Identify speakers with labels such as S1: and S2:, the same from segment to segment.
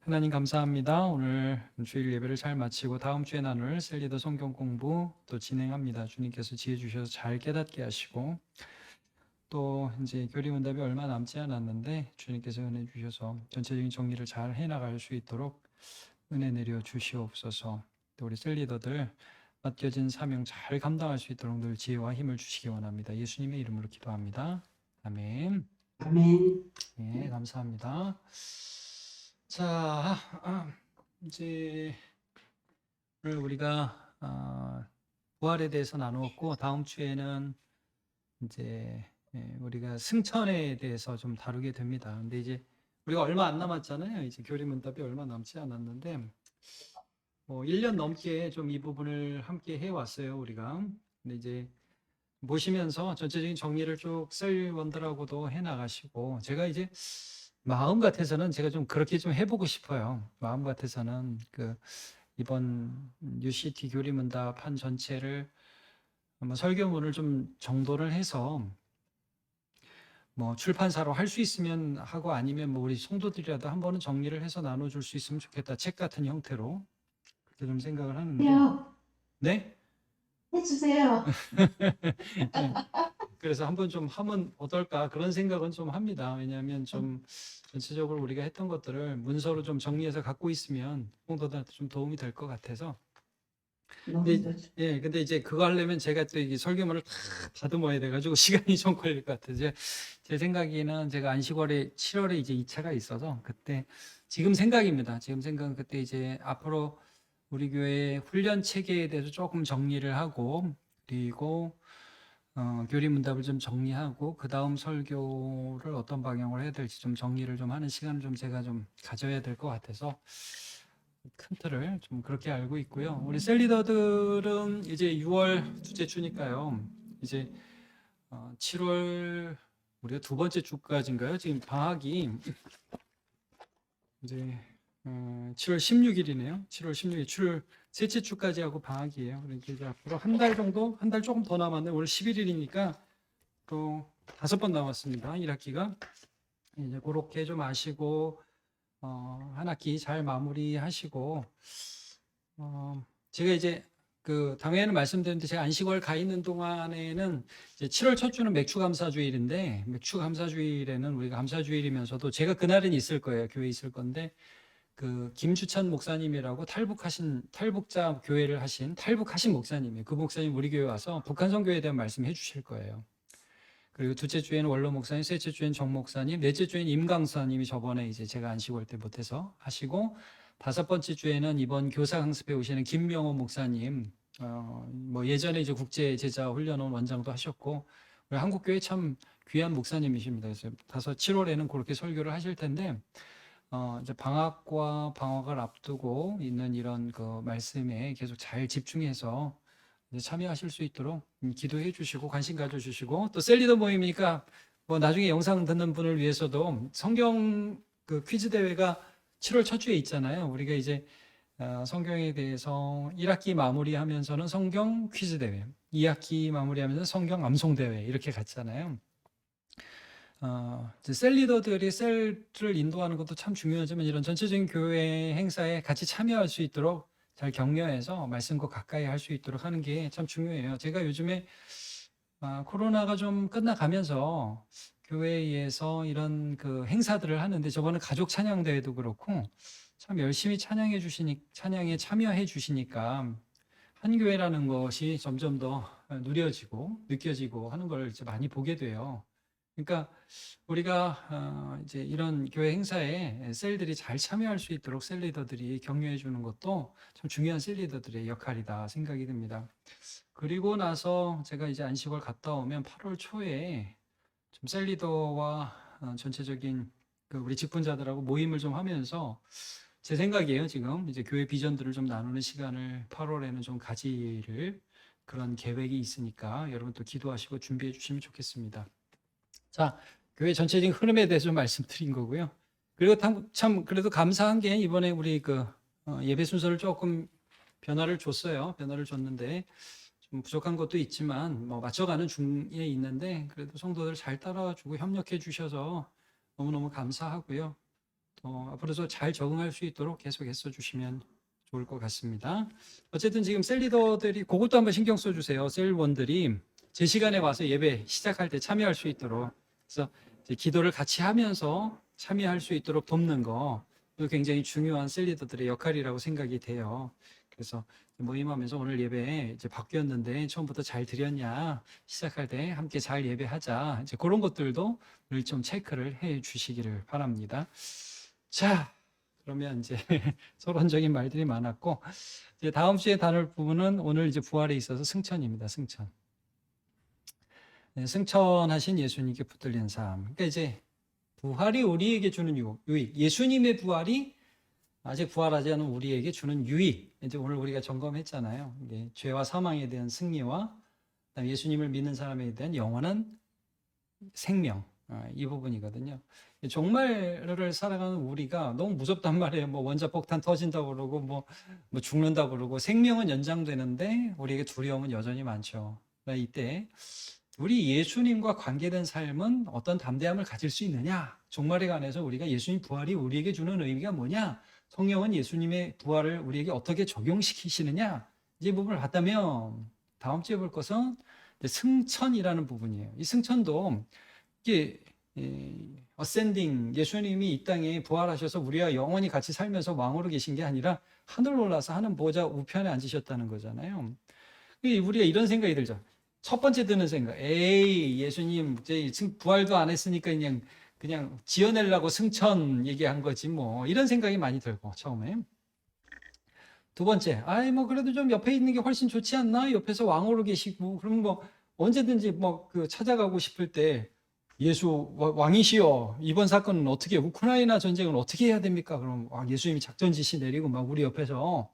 S1: 하나님 감사합니다. 오늘 주일 예배를 잘 마치고 다음 주에 나눌 셀리더 성경 공부 또 진행합니다. 주님께서 지혜 주셔서 잘 깨닫게 하시고 또 이제 교리문답이 얼마 남지 않았는데 주님께서 은혜 주셔서 전체적인 정리를 잘 해나갈 수 있도록 은혜 내려 주시옵소서. 또 우리 셀리더들 맡겨진 사명 잘 감당할 수 있도록 늘 지혜와 힘을 주시기 원합니다. 예수님의 이름으로 기도합니다. 아멘.
S2: 아멘.
S1: 네, 감사합니다. 자, 이제 오늘 우리가 부활에 대해서 나누었고 다음 주에는 이제 우리가 승천에 대해서 좀 다루게 됩니다. 근데 이제 우리가 얼마 안 남았잖아요. 이제 교리문답이 얼마 남지 않았는데 뭐 1년 넘게 좀 이 부분을 함께 해왔어요, 우리가. 근데 이제 보시면서 전체적인 정리를 쭉 셀원들하고도 해나가시고 제가 이제 마음 같아서는 제가 좀 그렇게 좀 해보고 싶어요. 마음 같아서는 그 이번 UCT 교리문답 한 전체를 한번 설교문을 좀 정도를 해서 뭐 출판사로 할 수 있으면 하고 아니면 뭐 우리 성도들이라도 한 번은 정리를 해서 나눠줄 수 있으면 좋겠다. 책 같은 형태로 그렇게 좀 생각을 하는데
S2: 해요.
S1: 네?
S2: 해주세요.
S1: 그래서 한번 좀 하면 어떨까 그런 생각은 좀 합니다. 왜냐하면 좀 전체적으로 우리가 했던 것들을 문서로 좀 정리해서 갖고 있으면 성도들한테 좀 도움이 될 것 같아서.
S2: 너무
S1: 근데,
S2: 좋죠.
S1: 예, 근데 이제 그거 하려면 제가 또 이게 설교문을 다 다듬어야 돼가지고 시간이 좀 걸릴 것 같아요. 제 생각에는 제가 안식월에 7월에 이제 2차가 있어서 그때 지금 생각입니다. 지금 생각은 그때 이제 앞으로 우리 교회 훈련 체계에 대해서 조금 정리를 하고 그리고 교리 문답을 좀 정리하고 그 다음 설교를 어떤 방향으로 해야 될지 좀 정리를 좀 하는 시간을 좀 제가 좀 가져야 될 것 같아서 큰 틀을 좀 그렇게 알고 있고요. 우리 셀리더들은 이제 6월 둘째 주니까요. 이제 7월 우리가 두 번째 주까지인가요? 지금 방학이 이제 7월 16일이네요. 7월 16일, 7월 셋째 주까지 하고 방학이에요. 그러니까 이제 앞으로 한 달 정도, 한 달 조금 더 남았네. 오늘 11일이니까 또 5번 남았습니다. 1학기가. 이제 그렇게 좀 아시고 한 학기 잘 마무리하시고 제가 이제 그 당회에는 말씀드렸는데 제가 안식월 가 있는 동안에는 이제 7월 첫 주는 맥주 감사주일인데 맥주 감사주일에는 우리가 감사주일이면서도 제가 그날은 있을 거예요. 교회에 있을 건데 그 김주찬 목사님이라고 탈북자 교회를 하신 탈북하신 목사님이에요. 그 목사님 우리 교회 와서 북한 선교에 대한 말씀 해주실 거예요. 그리고 둘째 주에는 원로 목사님, 셋째 주에는 정 목사님, 넷째 주에는 임강사님이 저번에 이제 제가 안식월 때 못해서 하시고, 5번째 주에는 이번 교사 강습에 오시는 김명호 목사님, 뭐 예전에 이제 국제 제자 훈련원 원장도 하셨고, 우리 한국교회 참 귀한 목사님이십니다. 그래서 7월에는 그렇게 설교를 하실 텐데, 이제 방학과 방학을 앞두고 있는 이런 그 말씀에 계속 잘 집중해서 참여하실 수 있도록 기도해 주시고 관심 가져 주시고 또 셀리더 모임이니까 뭐 나중에 영상 듣는 분을 위해서도 성경 그 퀴즈 대회가 7월 첫 주에 있잖아요. 우리가 이제 성경에 대해서 1학기 마무리하면서는 성경 퀴즈 대회, 2학기 마무리하면서 성경 암송 대회 이렇게 갔잖아요. 이제 셀 리더들이 셀을 인도하는 것도 참 중요하지만 이런 전체적인 교회 행사에 같이 참여할 수 있도록 잘 격려해서 말씀과 가까이 할 수 있도록 하는 게 참 중요해요. 제가 요즘에 코로나가 좀 끝나가면서 교회에서 이런 그 행사들을 하는데 저번에 가족 찬양 대회도 그렇고 참 열심히 찬양에 참여해 주시니까 한 교회라는 것이 점점 더 누려지고 느껴지고 하는 걸 이제 많이 보게 돼요. 그러니까 우리가 이제 이런 교회 행사에 셀들이 잘 참여할 수 있도록 셀 리더들이 격려해 주는 것도 참 중요한 셀 리더들의 역할이다 생각이 듭니다. 그리고 나서 제가 이제 안식월 갔다 오면 8월 초에 좀 셀 리더와 전체적인 그 우리 직분자들하고 모임을 좀 하면서 제 생각이에요. 지금 이제 교회 비전들을 좀 나누는 시간을 8월에는 좀 가질 그런 계획이 있으니까 여러분 또 기도하시고 준비해 주시면 좋겠습니다. 자, 교회 전체적인 흐름에 대해서 좀 말씀드린 거고요. 그리고 참 그래도 감사한 게 이번에 우리 그 예배 순서를 조금 변화를 줬어요. 변화를 줬는데 좀 부족한 것도 있지만 뭐 맞춰가는 중에 있는데 그래도 성도들 잘 따라주고 협력해 주셔서 너무너무 감사하고요. 앞으로도 잘 적응할 수 있도록 계속 애써주시면 좋을 것 같습니다. 어쨌든 지금 셀 리더들이 그것도 한번 신경 써주세요. 셀원들이 제 시간에 와서 예배 시작할 때 참여할 수 있도록, 그래서 이제 기도를 같이 하면서 참여할 수 있도록 돕는 거, 이거 굉장히 중요한 셀 리더들의 역할이라고 생각이 돼요. 그래서 모임하면서 오늘 예배 이제 바뀌었는데 처음부터 잘 드렸냐, 시작할 때 함께 잘 예배하자, 이제 그런 것들도 늘 좀 체크를 해 주시기를 바랍니다. 자, 그러면 이제 서론적인 말들이 많았고, 이제 다음 주에 다룰 부분은 오늘 이제 부활에 있어서 승천입니다. 승천. 네, 승천하신 예수님께 붙들린 삶. 그러니까 이제 부활이 우리에게 주는 유익, 예수님의 부활이 아직 부활하지 않은 우리에게 주는 유익. 이제 오늘 우리가 점검했잖아요. 이게 죄와 사망에 대한 승리와 예수님을 믿는 사람에 대한 영원한 생명. 이 부분이거든요. 종말을 살아가는 우리가 너무 무섭단 말이에요. 뭐 원자폭탄 터진다고 그러고 뭐 죽는다고 그러고 생명은 연장되는데 우리에게 두려움은 여전히 많죠. 이때 우리 예수님과 관계된 삶은 어떤 담대함을 가질 수 있느냐? 종말에 관해서 우리가 예수님 부활이 우리에게 주는 의미가 뭐냐? 성령은 예수님의 부활을 우리에게 어떻게 적용시키시느냐? 이 부분을 봤다면 다음 주에 볼 것은 승천이라는 부분이에요. 이 승천도 이게 어센딩, 예수님이 이 땅에 부활하셔서 우리와 영원히 같이 살면서 왕으로 계신 게 아니라 하늘 올라서 하는 보좌 우편에 앉으셨다는 거잖아요. 우리가 이런 생각이 들죠. 첫 번째 드는 생각, 에이 예수님 부활도 안 했으니까 그냥 지어내려고 승천 얘기한 거지 뭐, 이런 생각이 많이 들고 처음에. 두 번째, 뭐 그래도 좀 옆에 있는 게 훨씬 좋지 않나? 옆에서 왕으로 계시고 그럼 뭐 언제든지 뭐 찾아가고 싶을 때 예수 왕이시여, 이번 사건은 어떻게, 우크라이나 전쟁은 어떻게 해야 됩니까? 그럼 예수님이 작전 지시 내리고 막 우리 옆에서,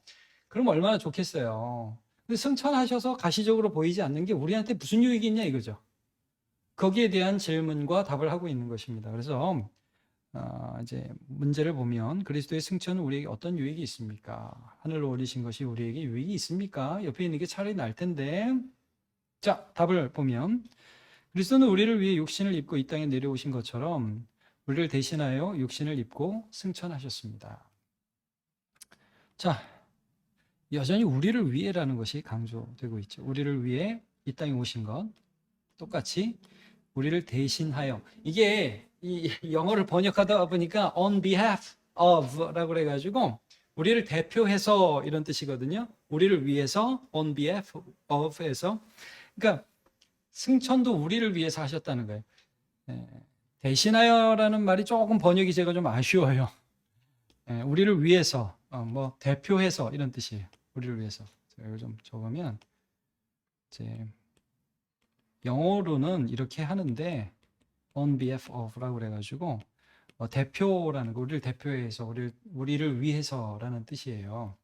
S1: 그럼 얼마나 좋겠어요. 근데 승천하셔서 가시적으로 보이지 않는 게 우리한테 무슨 유익이 있냐 이거죠. 거기에 대한 질문과 답을 하고 있는 것입니다. 그래서 이제 문제를 보면 그리스도의 승천은 우리에게 어떤 유익이 있습니까? 하늘로 올리신 것이 우리에게 유익이 있습니까? 옆에 있는 게 차라리 나을 텐데. 자, 답을 보면 그리스도는 우리를 위해 육신을 입고 이 땅에 내려오신 것처럼 우리를 대신하여 육신을 입고 승천하셨습니다. 자, 여전히 우리를 위해라는 것이 강조되고 있죠. 우리를 위해 이 땅에 오신 것, 똑같이 우리를 대신하여. 이게 이 영어를 번역하다 보니까 on behalf of라고 그래가지고 우리를 대표해서 이런 뜻이거든요. 우리를 위해서 on behalf of에서, 그러니까 승천도 우리를 위해서 하셨다는 거예요. 대신하여라는 말이 조금 번역이 제가 좀 아쉬워요. 우리를 위해서, 뭐 대표해서 이런 뜻이에요. 우리를 위해서. 제가 이걸 좀 적으면 이제 영어로는 이렇게 하는데 on behalf of라고 그래가지고 대표라는 거, 우리를 대표해서, 우리를 위해서라는 뜻이에요.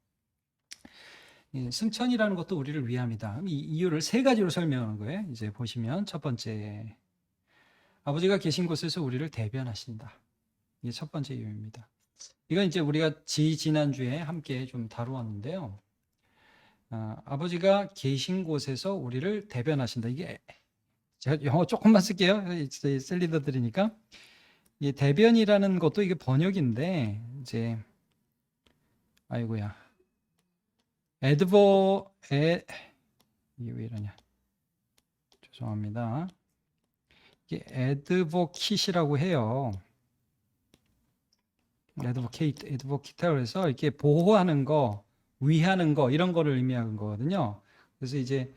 S1: 승천이라는 것도 우리를 위함이다. 이 이유를 세 가지로 설명하는 거예요. 이제 보시면 첫 번째, 아버지가 계신 곳에서 우리를 대변하신다. 이게 첫 번째 이유입니다. 이건 이제 우리가 지난주에 함께 좀 다루었는데요. 아버지가 계신 곳에서 우리를 대변하신다. 이게 제가 영어 조금만 쓸게요. 셀 리더들이니까. 이 대변이라는 것도 이게 번역인데 이제 아이고야. 이게 왜 이러냐. 죄송합니다. 이게 advocate이라고 해요. advocate라고 해서 이렇게 보호하는 거, 위하는 거, 이런 거를 의미하는 거거든요. 그래서 이제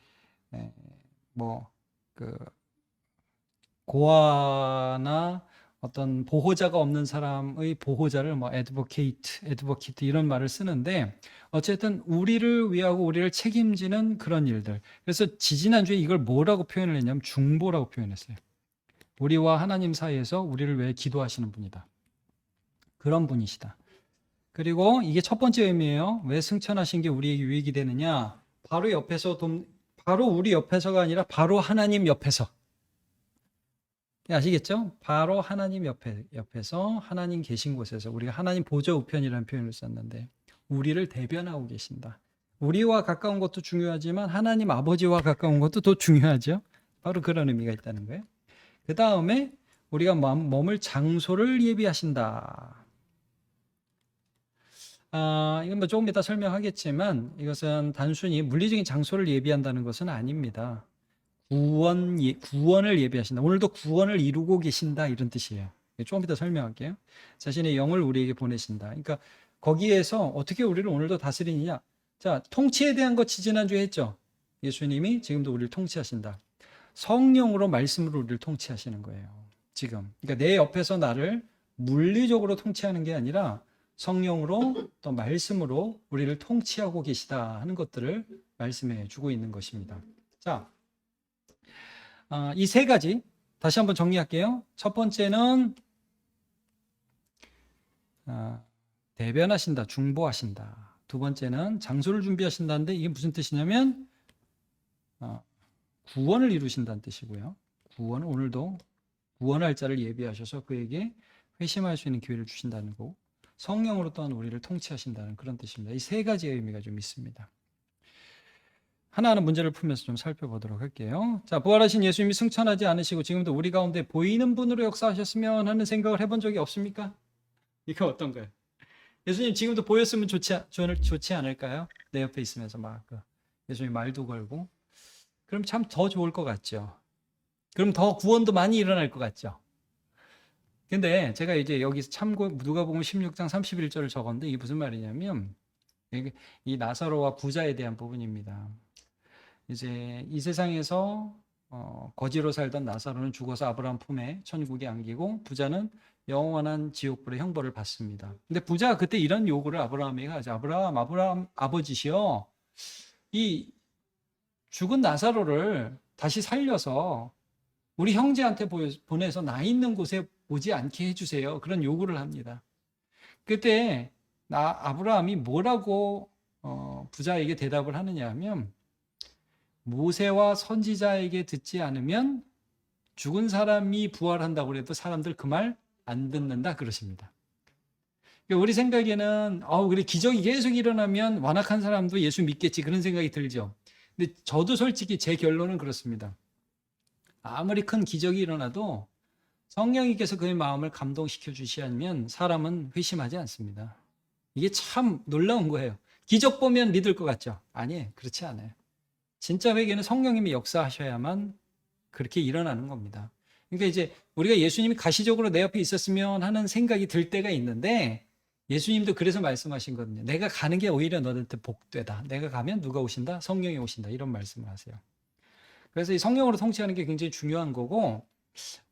S1: 고아나 어떤 보호자가 없는 사람의 보호자를 뭐 advocate 이런 말을 쓰는데, 어쨌든 우리를 위하고 우리를 책임지는 그런 일들. 그래서 지지난주에 이걸 뭐라고 표현을 했냐면 중보라고 표현했어요. 우리와 하나님 사이에서 우리를 위해 기도하시는 분이다. 그런 분이시다. 그리고 이게 첫 번째 의미예요. 왜 승천하신 게 우리에게 유익이 되느냐? 바로 우리 옆에서가 아니라 바로 하나님 옆에서. 아시겠죠? 바로 하나님 옆에서, 하나님 계신 곳에서, 우리가 하나님 보좌 우편이라는 표현을 썼는데 우리를 대변하고 계신다. 우리와 가까운 것도 중요하지만 하나님 아버지와 가까운 것도 더 중요하죠. 바로 그런 의미가 있다는 거예요. 그 다음에 우리가 머물 장소를 예비하신다. 이건 뭐 조금 이따 설명하겠지만 이것은 단순히 물리적인 장소를 예비한다는 것은 아닙니다. 구원을 예비하신다. 오늘도 구원을 이루고 계신다 이런 뜻이에요. 조금 이따 설명할게요. 자신의 영을 우리에게 보내신다. 그러니까 거기에서 어떻게 우리를 오늘도 다스리느냐. 자, 통치에 대한 거 지지난주에 했죠. 예수님이 지금도 우리를 통치하신다. 성령으로 말씀으로 우리를 통치하시는 거예요. 지금. 그러니까 내 옆에서 나를 물리적으로 통치하는 게 아니라 성령으로 또 말씀으로 우리를 통치하고 계시다 하는 것들을 말씀해 주고 있는 것입니다. 자, 이 세 가지 다시 한번 정리할게요. 첫 번째는 대변하신다, 중보하신다. 두 번째는 장소를 준비하신다는데 이게 무슨 뜻이냐면 구원을 이루신다는 뜻이고요. 구원은 오늘도 구원할 자를 예비하셔서 그에게 회심할 수 있는 기회를 주신다는 거고 성령으로 또한 우리를 통치하신다는 그런 뜻입니다. 이 세 가지의 의미가 좀 있습니다. 하나하나 문제를 풀면서 좀 살펴보도록 할게요. 자, 부활하신 예수님이 승천하지 않으시고 지금도 우리 가운데 보이는 분으로 역사하셨으면 하는 생각을 해본 적이 없습니까? 이거 어떤가요? 예수님 지금도 보였으면 좋지 않을까요? 내 옆에 있으면서 막 예수님 말도 걸고 그럼 참 더 좋을 것 같죠. 그럼 더 구원도 많이 일어날 것 같죠. 근데 제가 이제 여기서 누가복음 16장 31절을 적었는데 이게 무슨 말이냐면 이 나사로와 부자에 대한 부분입니다. 이제 이 세상에서 거지로 살던 나사로는 죽어서 아브라함 품에 천국에 안기고 부자는 영원한 지옥불의 형벌을 받습니다. 근데 부자가 그때 이런 요구를 아브라함에게 하죠. 아브라함 아버지시여, 이 죽은 나사로를 다시 살려서 우리 형제한테 보내서 나 있는 곳에 오지 않게 해주세요. 그런 요구를 합니다. 그때 아브라함이 뭐라고 부자에게 대답을 하느냐 하면 모세와 선지자에게 듣지 않으면 죽은 사람이 부활한다고 해도 사람들 그 말 안 듣는다 그러십니다. 우리 생각에는 그래 기적이 계속 일어나면 완악한 사람도 예수 믿겠지 그런 생각이 들죠. 근데 저도 솔직히 제 결론은 그렇습니다. 아무리 큰 기적이 일어나도 성령님께서 그의 마음을 감동시켜 주시지 않으면 사람은 회심하지 않습니다. 이게 참 놀라운 거예요. 기적 보면 믿을 것 같죠? 아니에요. 그렇지 않아요. 진짜 회개는 성령님이 역사하셔야만 그렇게 일어나는 겁니다. 그러니까 이제 우리가 예수님이 가시적으로 내 옆에 있었으면 하는 생각이 들 때가 있는데 예수님도 그래서 말씀하신 거거든요. 내가 가는 게 오히려 너한테 복되다. 내가 가면 누가 오신다? 성령이 오신다. 이런 말씀을 하세요. 그래서 이 성령으로 통치하는 게 굉장히 중요한 거고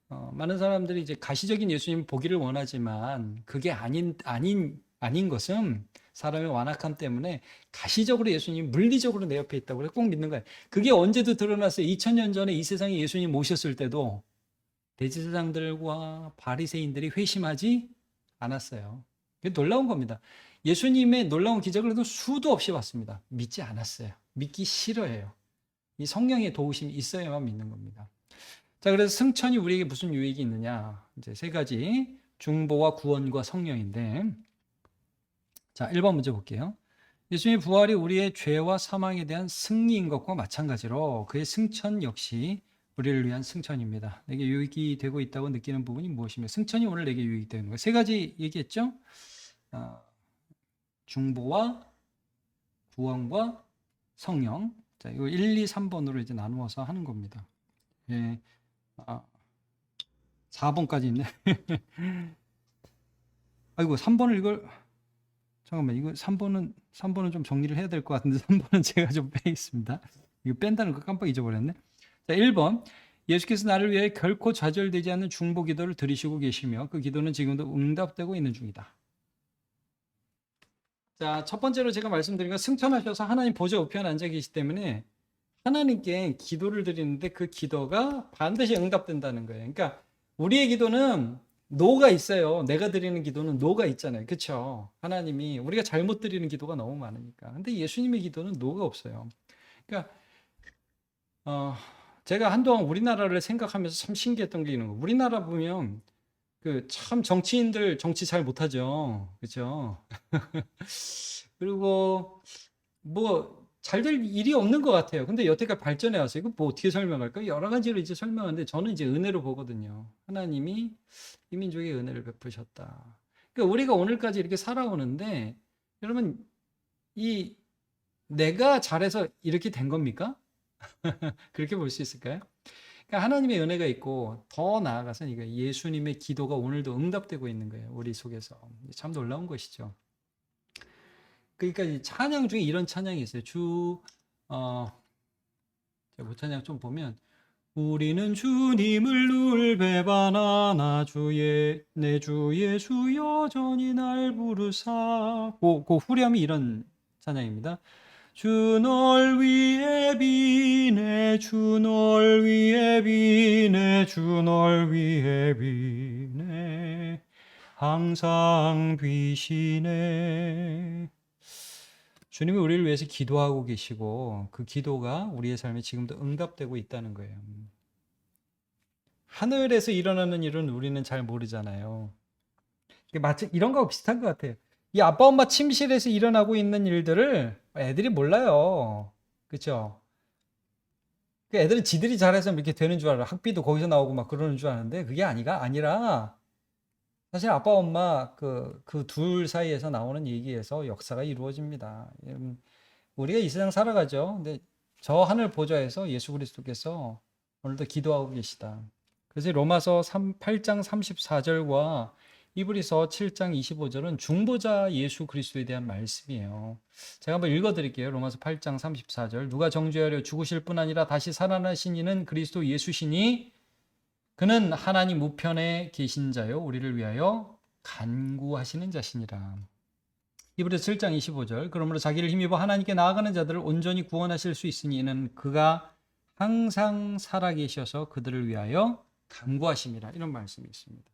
S1: 많은 사람들이 이제 가시적인 예수님 보기를 원하지만 그게 아닌 것은 사람의 완악함 때문에 가시적으로 예수님 물리적으로 내 옆에 있다고 꼭 믿는 거예요. 그게 언제도 드러났어요. 2000년 전에 이 세상에 예수님 오셨을 때도 대제사장들과 바리새인들이 회심하지 않았어요. 그게 놀라운 겁니다. 예수님의 놀라운 기적을 해도 수도 없이 봤습니다. 믿지 않았어요. 믿기 싫어해요. 이 성령의 도우심이 있어야만 믿는 겁니다. 자, 그래서 승천이 우리에게 무슨 유익이 있느냐? 이제 세 가지 중보와 구원과 성령인데, 자, 1번 문제 볼게요. 예수님의 부활이 우리의 죄와 사망에 대한 승리인 것과 마찬가지로 그의 승천 역시 우리를 위한 승천입니다. 내게 유익이 되고 있다고 느끼는 부분이 무엇이며 승천이 오늘 내게 유익이 되는 거예요. 세 가지 얘기했죠? 중보와 구원과 성령. 자, 이거 1, 2, 3번으로 이제 나누어서 하는 겁니다. 예. 4번까지 있네. 아이고, 3번을 잠깐만, 이거 3번은 좀 정리를 해야 될 것 같은데, 3번은 제가 좀 빼겠습니다. 이거 뺀다는 거 깜빡 잊어버렸네. 자, 1번. 예수께서 나를 위해 결코 좌절되지 않는 중보 기도를 드리시고 계시며 그 기도는 지금도 응답되고 있는 중이다. 자, 첫 번째로 제가 말씀드린 건 승천하셔서 하나님 보좌 우편에 앉아 계시기 때문에 하나님께 기도를 드리는데 그 기도가 반드시 응답된다는 거예요. 그러니까 우리의 기도는 노가 있어요. 내가 드리는 기도는 노가 있잖아요. 그렇죠? 하나님이 우리가 잘못 드리는 기도가 너무 많으니까. 근데 예수님의 기도는 노가 없어요. 그러니까 제가 한동안 우리나라를 생각하면서 참 신기했던 게 있는 거. 우리나라 보면 참 정치인들 정치 잘 못하죠. 그렇죠? 그리고 뭐 잘 될 일이 없는 것 같아요. 근데 여태까지 발전해 왔어요. 이거 뭐 어떻게 설명할까? 여러 가지로 이제 설명하는데 저는 이제 은혜로 보거든요. 하나님이 이 민족에 은혜를 베푸셨다. 그러니까 우리가 오늘까지 이렇게 살아오는데 여러분, 이 내가 잘해서 이렇게 된 겁니까? 그렇게 볼 수 있을까요? 그러니까 하나님의 은혜가 있고 더 나아가서 이거 예수님의 기도가 오늘도 응답되고 있는 거예요. 우리 속에서. 참 놀라운 것이죠. 그러니까 이 찬양 중에 이런 찬양이 있어요. 제가 찬양 좀 보면 우리는 주님을 늘 배반하나 내 주 예수 여전히 날 부르사. 그 후렴이 이런 찬양입니다. 주 널 위해 비네 주 널 위해 비네 주 널 위해 비네 항상 비시네. 주님이 우리를 위해서 기도하고 계시고 그 기도가 우리의 삶에 지금도 응답되고 있다는 거예요. 하늘에서 일어나는 일은 우리는 잘 모르잖아요. 이게 마치 이런 거하고 비슷한 것 같아요. 이 아빠 엄마 침실에서 일어나고 있는 일들을 애들이 몰라요. 그렇죠? 애들은 지들이 잘해서 이렇게 되는 줄 알아. 학비도 거기서 나오고 막 그러는 줄 아는데 그게 아니라 사실 아빠 엄마 그 둘 사이에서 나오는 얘기에서 역사가 이루어집니다. 우리가 이 세상 살아가죠. 근데 저 하늘 보좌에서 예수 그리스도께서 오늘도 기도하고 계시다. 그래서 로마서 8장 34절과 히브리서 7장 25절은 중보자 예수 그리스도에 대한 말씀이에요. 제가 한번 읽어드릴게요. 로마서 8장 34절. 누가 정죄하려 죽으실 뿐 아니라 다시 살아나신 이는 그리스도 예수시니 그는 하나님 우편에 계신 자요 우리를 위하여 간구하시는 자시니라. 히브리서 7장 25절. 그러므로 자기를 힘입어 하나님께 나아가는 자들을 온전히 구원하실 수 있으니 이는 그가 항상 살아계셔서 그들을 위하여 간구하심이라. 이런 말씀이 있습니다.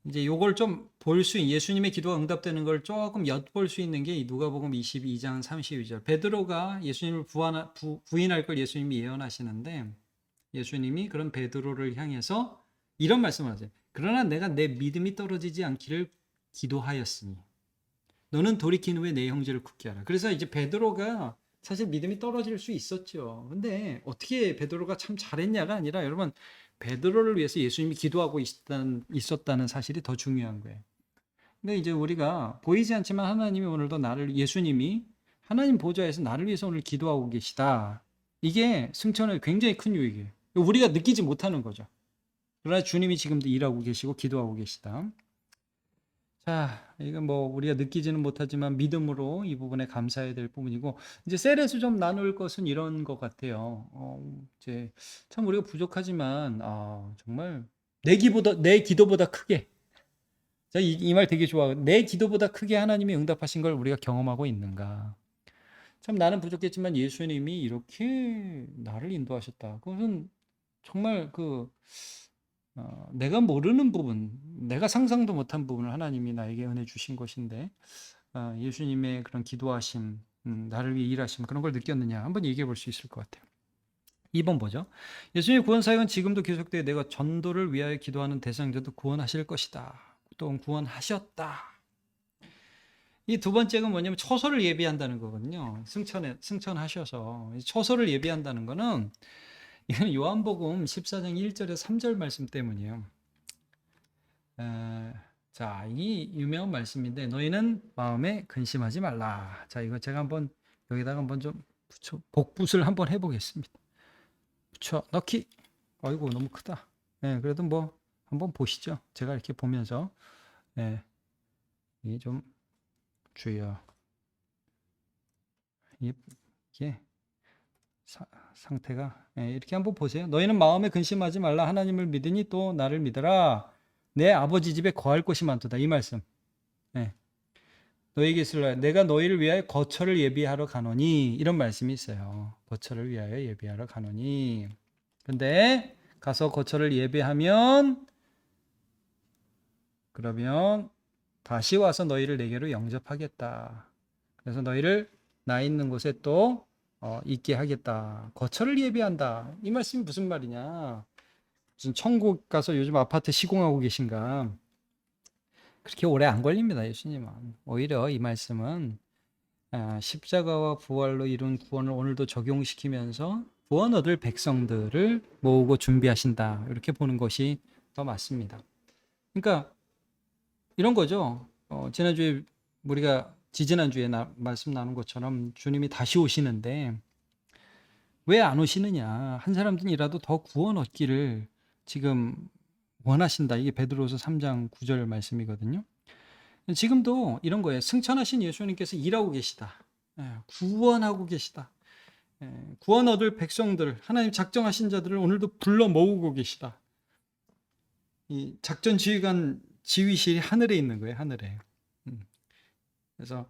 S1: 이제 요걸 좀 예수님의 기도가 응답되는 걸 조금 엿볼 수 있는 게 누가복음 22장 32절. 베드로가 예수님을 부인할 걸 예수님이 예언하시는데 예수님이 그런 베드로를 향해서 이런 말씀을 하세요. 그러나 내가 내 믿음이 떨어지지 않기를 기도하였으니 너는 돌이킨 후에 내 형제를 굳게 하라. 그래서 이제 베드로가 사실 믿음이 떨어질 수 있었죠. 근데 어떻게 베드로가 참 잘했냐가 아니라 여러분 베드로를 위해서 예수님이 기도하고 있었다는 사실이 더 중요한 거예요. 근데 이제 우리가 보이지 않지만 하나님이 오늘도 예수님이 하나님 보좌에서 나를 위해서 오늘 기도하고 계시다. 이게 승천의 굉장히 큰 유익이에요. 우리가 느끼지 못하는 거죠. 그러나 주님이 지금도 일하고 계시고 기도하고 계시다. 자, 이건 뭐 우리가 느끼지는 못하지만 믿음으로 이 부분에 감사해야 될 부분이고 이제 셀에서 좀 나눌 것은 이런 것 같아요. 이제 참 우리가 부족하지만 정말 내 기도보다 크게 제가 이 말 되게 좋아해요. 내 기도보다 크게 하나님이 응답하신 걸 우리가 경험하고 있는가? 참 나는 부족했지만 예수님이 이렇게 나를 인도하셨다. 그것은 정말 내가 모르는 부분, 내가 상상도 못한 부분을 하나님이 나에게 은혜 주신 것인데 예수님의 그런 기도하심, 나를 위해 일하심 그런 걸 느꼈느냐 한번 얘기해 볼 수 있을 것 같아요. 2번 보죠. 예수님의 구원 사역은 지금도 계속돼 내가 전도를 위하여 기도하는 대상자도 구원하실 것이다. 또 구원하셨다. 이 두 번째가 뭐냐면 처소를 예비한다는 거거든요. 승천하셔서 처소를 예비한다는 거는 이건 요한복음 14장 1절에서 3절 말씀 때문이에요. 자, 이 유명한 말씀인데 너희는 마음에 근심하지 말라. 자, 이거 제가 여기다가 한번 좀 복붙을 한번 해보겠습니다. 붙여 넣기. 아이고 너무 크다. 네, 그래도 뭐 한번 보시죠. 제가 이렇게 보면서 이게 좀 주여 이게 상태가 이렇게 한번 보세요. 너희는 마음에 근심하지 말라. 하나님을 믿으니 또 나를 믿으라. 내 아버지 집에 거할 곳이 많도다. 이 말씀. 너희에게 있으라. 내가 너희를 위하여 거처를 예비하러 가노니. 이런 말씀이 있어요. 거처를 위하여 예비하러 가노니. 근데 가서 거처를 예비하면 그러면 다시 와서 너희를 내게로 영접하겠다. 그래서 너희를 나 있는 곳에 또 있게 하겠다. 거처를 예비한다. 이 말씀이 무슨 말이냐? 무슨 천국 가서 요즘 아파트 시공하고 계신가? 그렇게 오래 안 걸립니다, 예수님은. 오히려 이 말씀은 십자가와 부활로 이룬 구원을 오늘도 적용시키면서 구원 얻을 백성들을 모으고 준비하신다. 이렇게 보는 것이 더 맞습니다. 그러니까 이런 거죠. 지난주에 우리가 지지난주에 말씀 나눈 것처럼 주님이 다시 오시는데 왜 안 오시느냐? 한 사람들이라도 더 구원 얻기를 지금 원하신다. 이게 베드로서 3장 9절 말씀이거든요. 지금도 이런 거예요. 승천하신 예수님께서 일하고 계시다. 구원하고 계시다. 구원 얻을 백성들, 하나님 작정하신 자들을 오늘도 불러 모으고 계시다. 이 작전 지휘관 지휘실이 하늘에 있는 거예요. 하늘에. 그래서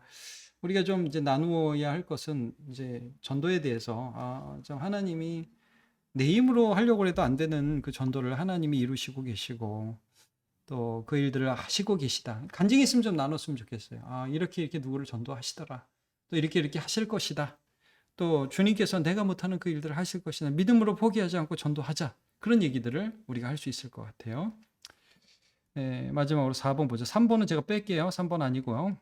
S1: 우리가 좀 이제 나누어야 할 것은 이제 전도에 대해서 좀 하나님이 내 힘으로 하려고 해도 안 되는 그 전도를 하나님이 이루시고 계시고 또 그 일들을 하시고 계시다. 간증이 있으면 좀 나눴으면 좋겠어요. 이렇게 누구를 전도하시더라. 또 이렇게 하실 것이다. 또 주님께서 내가 못하는 그 일들을 하실 것이다. 믿음으로 포기하지 않고 전도하자. 그런 얘기들을 우리가 할 수 있을 것 같아요. 마지막으로 4번 보죠. 3번은 제가 뺄게요. 3번 아니고요.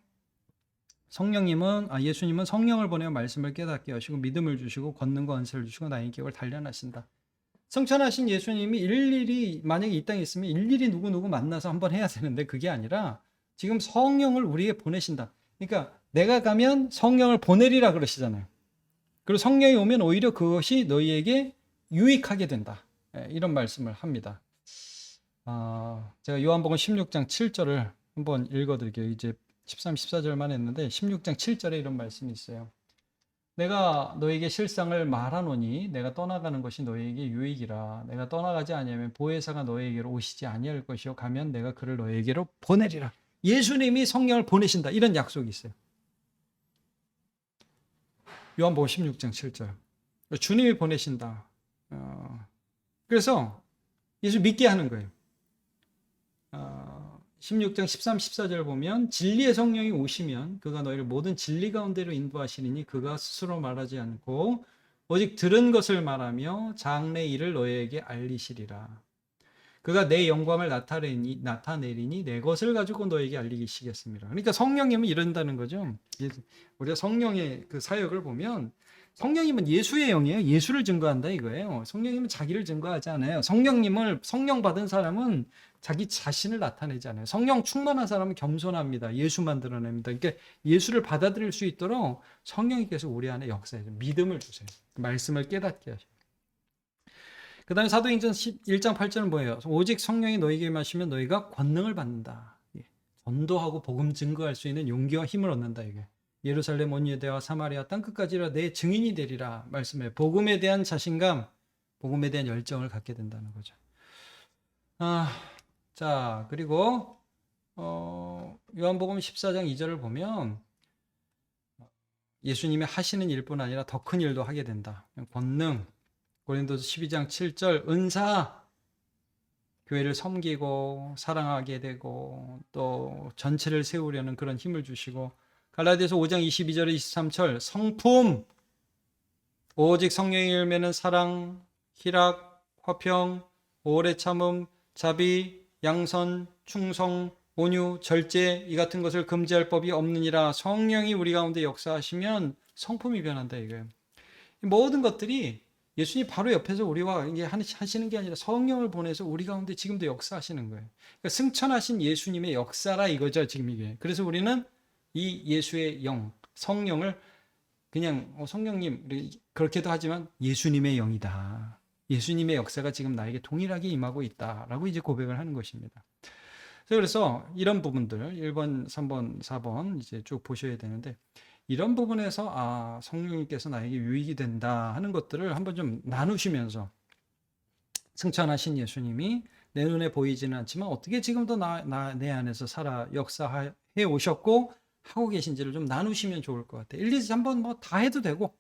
S1: 예수님은 성령을 보내어 말씀을 깨닫게 하시고 믿음을 주시고 권능과 은사를 주시고 나의 인격을 단련하신다. 승천하신 예수님이 일일이 만약에 이 땅에 있으면 일일이 누구 만나서 한번 해야 되는데 그게 아니라 지금 성령을 우리에게 보내신다. 그러니까 내가 가면 성령을 보내리라 그러시잖아요. 그리고 성령이 오면 오히려 그것이 너희에게 유익하게 된다. 이런 말씀을 합니다. 제가 요한복음 16장 7절을 한번 읽어드릴게요. 이제 13, 14절만 했는데 16장 7절에 이런 말씀이 있어요. 내가 너에게 실상을 말하노니 내가 떠나가는 것이 너에게 유익이라. 내가 떠나가지 아니하면 보혜사가 너에게로 오시지 아니할 것이요 가면 내가 그를 너에게로 보내리라. 예수님이 성령을 보내신다. 이런 약속이 있어요. 요한복음 16장 7절. 주님이 보내신다. 그래서 예수 믿게 하는 거예요. 16장 13, 14절 보면 진리의 성령이 오시면 그가 너희를 모든 진리 가운데로 인도하시리니 그가 스스로 말하지 않고 오직 들은 것을 말하며 장래 일을 너희에게 알리시리라. 그가 내 영광을 나타내리니 내 것을 가지고 너희에게 알리시겠습니다. 그러니까 성령님은 이런다는 거죠. 우리가 성령의 그 사역을 보면 성령님은 예수의 영이에요. 예수를 증거한다 이거예요. 성령님은 자기를 증거하지 않아요. 성령 받은 사람은 자기 자신을 나타내지 않아요. 성령 충만한 사람은 겸손합니다. 예수만 드러냅니다. 그러니까 예수를 받아들일 수 있도록 성령님께서 우리 안에 역사해서 믿음을 주세요. 말씀을 깨닫게 하셔요. 그 다음에 사도행전 1장 8절은 뭐예요? 오직 성령이 너희에게 임하시면 너희가 권능을 받는다. 전도하고 복음 증거할 수 있는 용기와 힘을 얻는다 이게. 예루살렘 온 유대와 사마리아 땅끝까지라 내 증인이 되리라 말씀해. 복음에 대한 자신감, 복음에 대한 열정을 갖게 된다는 거죠. 자, 그리고 요한복음 14장 2절을 보면 예수님이 하시는 일뿐 아니라 더 큰 일도 하게 된다. 권능. 고린도서 12장 7절 은사. 교회를 섬기고 사랑하게 되고 또 전체를 세우려는 그런 힘을 주시고 갈라디아서 5장 22절에 23절 성품. 오직 성령의 열매는 사랑, 희락, 화평, 오래 참음, 자비, 양선, 충성, 온유, 절제 이 같은 것을 금지할 법이 없느니라. 성령이 우리 가운데 역사하시면 성품이 변한다 이거예요. 모든 것들이 예수님 바로 옆에서 우리와 이게 하시는 게 아니라 성령을 보내서 우리 가운데 지금도 역사하시는 거예요. 그러니까 승천하신 예수님의 역사라 이거죠 지금 이게. 그래서 우리는 이 예수의 영, 성령을 그냥 성령님 그렇게도 하지만 예수님의 영이다. 예수님의 역사가 지금 나에게 동일하게 임하고 있다라고 이제 고백을 하는 것입니다. 그래서 이런 부분들 1번, 3번, 4번 이제 쭉 보셔야 되는데 이런 부분에서 성령님께서 나에게 유익이 된다 하는 것들을 한번 좀 나누시면서 승천하신 예수님이 내 눈에 보이지는 않지만 어떻게 지금도 내 안에서 역사해 오셨고 하고 계신지를 좀 나누시면 좋을 것 같아요. 1, 2, 3번 뭐 다 해도 되고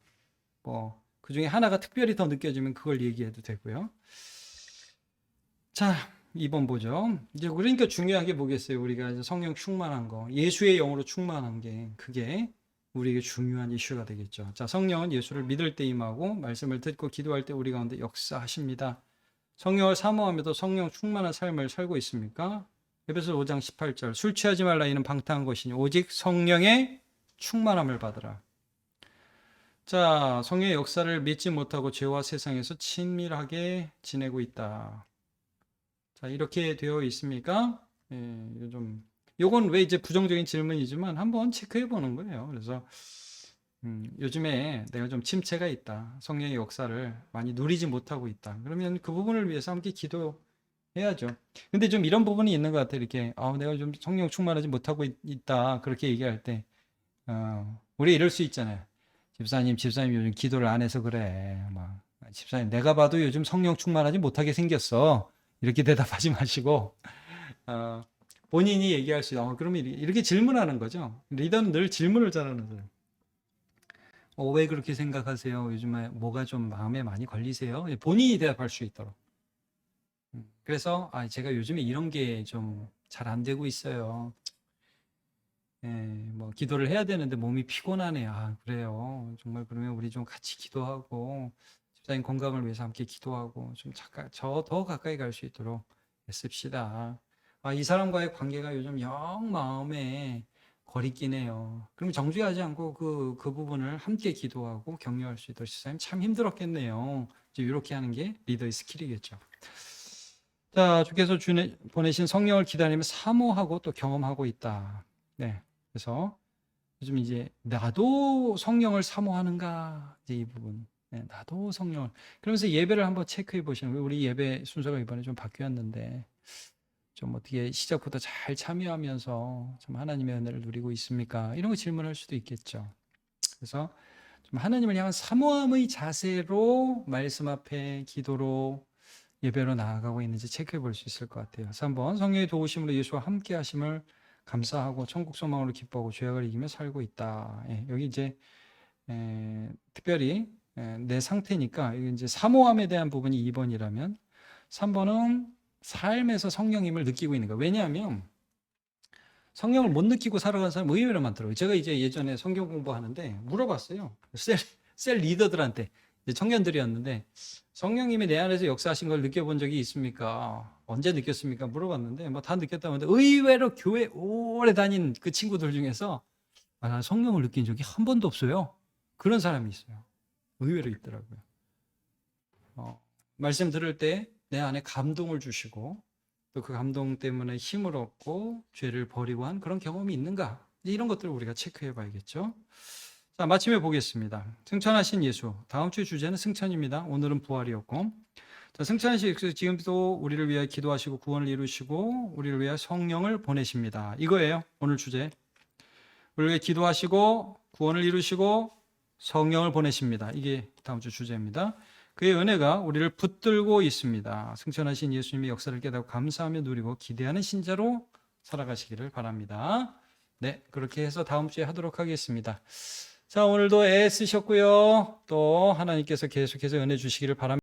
S1: 그 중에 하나가 특별히 더 느껴지면 그걸 얘기해도 되고요. 자, 2번 보죠. 이제 그러니까 중요한 게 뭐겠어요? 우리가 이제 성령 충만한 거, 예수의 영으로 충만한 게 그게 우리에게 중요한 이슈가 되겠죠. 자, 성령은 예수를 믿을 때 임하고 말씀을 듣고 기도할 때 우리 가운데 역사하십니다. 성령을 사모하면서 성령 충만한 삶을 살고 있습니까? 에베소 5장 18절 술 취하지 말라 이는 방탕한 것이니 오직 성령의 충만함을 받으라. 자, 성령의 역사를 믿지 못하고 죄와 세상에서 친밀하게 지내고 있다. 자, 이렇게 되어 있습니까? 좀 요건 왜 이제 부정적인 질문이지만 한번 체크해 보는 거예요. 그래서 요즘에 내가 좀 침체가 있다. 성령의 역사를 많이 누리지 못하고 있다. 그러면 그 부분을 위해서 함께 기도해야죠. 근데 좀 이런 부분이 있는 것 같아요. 이렇게 내가 좀 성령 충만하지 못하고 있다. 그렇게 얘기할 때 우리 이럴 수 있잖아요. 집사님 요즘 기도를 안 해서 그래. 막 집사님 내가 봐도 요즘 성령 충만하지 못하게 생겼어. 이렇게 대답하지 마시고 어, 본인이 얘기할 수 있다. 그러면 이렇게 질문하는 거죠. 리더는 늘 질문을 잘하는 거예요. 왜 그렇게 생각하세요? 요즘에 뭐가 좀 마음에 많이 걸리세요? 본인이 대답할 수 있도록. 그래서 제가 요즘에 이런 게 좀 잘 안 되고 있어요. 뭐 기도를 해야 되는데 몸이 피곤하네요. 그래요. 정말 그러면 우리 좀 같이 기도하고 집사님 건강을 위해서 함께 기도하고 좀 더 가까이 갈 수 있도록 애씁시다. 이 사람과의 관계가 요즘 영 마음에 거리끼네요. 그럼 정죄하지 않고 그 부분을 함께 기도하고 격려할 수 있도록 집사님 참 힘들었겠네요. 이제 이렇게 하는 게 리더의 스킬이겠죠. 자, 주께서 보내신 성령을 기다리며 사모하고 또 경험하고 있다. 네. 그래서 요즘 이제 나도 성령을 사모하는가 이제 이 부분. 네, 나도 성령을. 그러면서 예배를 한번 체크해 보시는 거예요. 우리 예배 순서가 이번에 좀 바뀌었는데 좀 어떻게 시작부터 잘 참여하면서 좀 하나님의 은혜를 누리고 있습니까? 이런 거 질문할 수도 있겠죠. 그래서 좀 하나님을 향한 사모함의 자세로 말씀 앞에 기도로 예배로 나아가고 있는지 체크해 볼 수 있을 것 같아요. 그래서 한번 성령의 도우심으로 예수와 함께 하심을 감사하고 천국 소망으로 기뻐하고 죄악을 이기며 살고 있다. 여기 이제 특별히 내 상태니까 이제 사모함에 대한 부분이 2번이라면 3번은 삶에서 성령님을 느끼고 있는 거예요. 왜냐하면 성령을 못 느끼고 살아가는 사람이 의외로 많더라고요. 제가 이제 예전에 성경 공부하는데 물어봤어요. 셀 리더들한테 청년들이었는데 성령님이 내 안에서 역사하신 걸 느껴본 적이 있습니까? 언제 느꼈습니까? 물어봤는데 뭐 다 느꼈다는데 의외로 교회 오래 다닌 그 친구들 중에서 난 성령을 느낀 적이 한 번도 없어요. 그런 사람이 있어요. 의외로 있더라고요. 말씀 들을 때 내 안에 감동을 주시고 또 그 감동 때문에 힘을 얻고 죄를 버리고 한 그런 경험이 있는가? 이런 것들을 우리가 체크해 봐야겠죠. 자, 마침에 보겠습니다. 승천하신 예수. 다음 주 주제는 승천입니다. 오늘은 부활이었고. 자, 승천하신 예수 지금도 우리를 위해 기도하시고 구원을 이루시고 우리를 위해 성령을 보내십니다. 이거예요. 오늘 주제. 우리를 위해 기도하시고 구원을 이루시고 성령을 보내십니다. 이게 다음 주 주제입니다. 그의 은혜가 우리를 붙들고 있습니다. 승천하신 예수님의 역사를 깨닫고 감사하며 누리고 기대하는 신자로 살아가시기를 바랍니다. 네, 그렇게 해서 다음 주에 하도록 하겠습니다. 자, 오늘도 애쓰셨고요. 또 하나님께서 계속해서 은혜 주시기를 바랍니다.